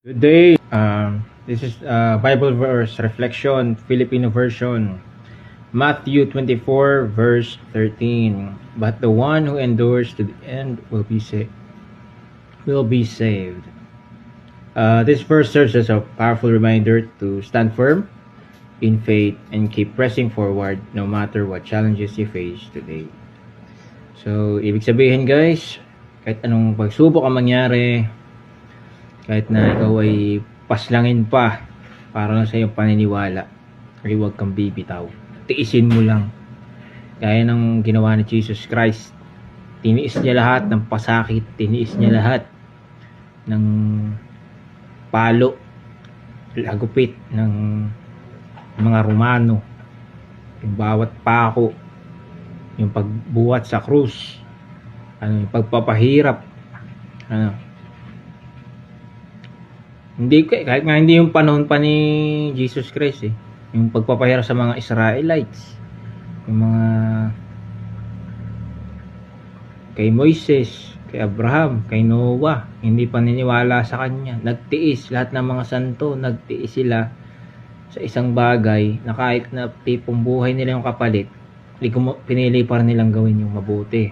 Good day. This is Bible verse reflection, Filipino version. Matthew 24 verse 13. But the one who endures to the end will be saved. This verse serves as a powerful reminder to stand firm in faith and keep pressing forward no matter what challenges you face today. So, ibig sabihin guys, kahit anong pagsubok ang mangyari, kahit na ikaw ay paslangin pa para lang sa iyong paniniwala, ay huwag kang bibitaw. Tiisin mo lang. Gaya ng ginawa ni Jesus Christ. Tiniis niya lahat ng pasakit. Tiniis niya lahat ng palo, lagupit ng mga Romano. Yung bawat pako, yung pagbuhat sa krus, yung pagpapahirap, hindi, kahit nga hindi yung panahon pa ni Jesus Christ yung pagpapahirap sa mga Israelites, yung mga kay Moises, kay Abraham, kay Noah, hindi paniniwala sa kanya, nagtiis. Lahat ng mga santo, nagtiis sila sa isang bagay na kahit na tipong buhay nila yung kapalit, pinili pa rin nilang gawin yung mabuti.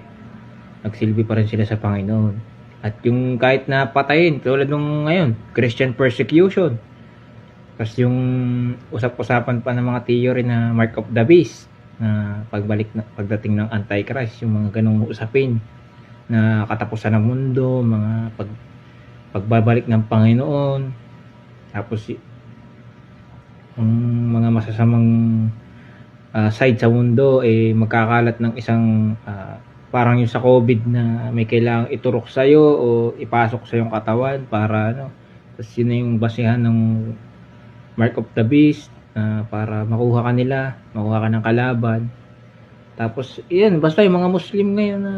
Nagsilbi pa rin sila sa Panginoon. At yung kahit na patayin, tulad nung ngayon, Christian persecution. Kasi yung usap-usapan pa ng mga theory na mark of the beast, na pagdating ng Antichrist, yung mga ganong usapin, na katapusan ng mundo, mga pagbabalik ng Panginoon, tapos yung mga masasamang side sa mundo, magkakalat ng isang parang yung sa COVID na may kailangang iturok sa'yo o ipasok sa yung katawan para tapos yun na yung basihan ng mark of the beast para makuha ka nila, makuha ka ng kalaban. Tapos yan, basta yung mga Muslim ngayon na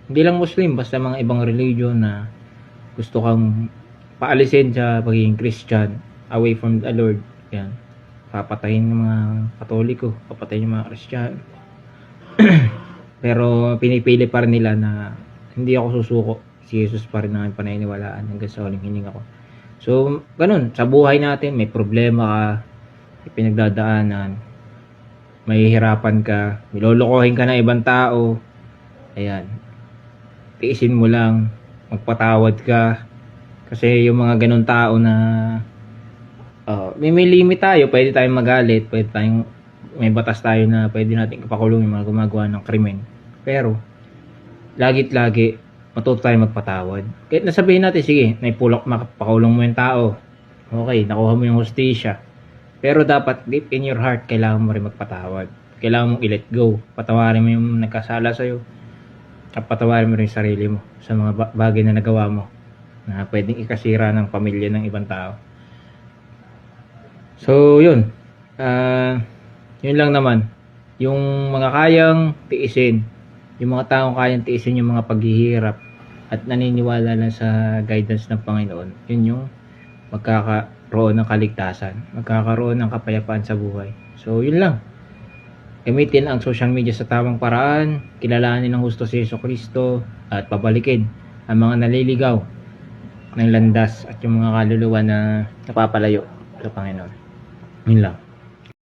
hindi lang Muslim, basta mga ibang religion na gusto kang paalisin sa pagiging Christian, away from the Lord, yan, papatayin ng mga Katoliko, papatayin ng mga Christian. Pero pinipili pa rin nila na hindi ako susuko. Si Jesus pa rin ang paniniwalaan hanggang sa huling hininga ko. So, ganun. Sa buhay natin, may problema ka, may pinagdadaanan, may hirapan ka, nilolokohin ka ng ibang tao. Ayan. Tiisin mo lang. Magpatawad ka. Kasi yung mga ganun tao na may limit tayo. Pwede tayong magalit. Pwede tayong may batas tayo na pwede natin ipakulong yung mga gumagawa ng krimen. Pero, lagi matuto tayo magpatawad. Kahit nasabihin natin, sige, mapakulong mo yung tao. Okay, nakuha mo yung hustisya. Pero dapat, deep in your heart, kailangan mo rin magpatawad. Kailangan mong i-let go. Patawarin mo yung nagkasala sa'yo. At patawarin mo rin yung sarili mo sa mga bagay na nagawa mo na pwedeng ikasira ng pamilya ng ibang tao. So, yun. Yun lang naman. Yung mga kayang tiisin, yung mga taong kayang tiisin yung mga paghihirap at naniniwala lang sa guidance ng Panginoon, yun yung magkakaroon ng kaligtasan, magkakaroon ng kapayapaan sa buhay. So, yun lang. Gamitin ang social media sa tamang paraan, kilalanin ang husto si Jesucristo, at pabalikin ang mga naliligaw ng landas at yung mga kaluluwa na napapalayo sa Panginoon. Yun lang.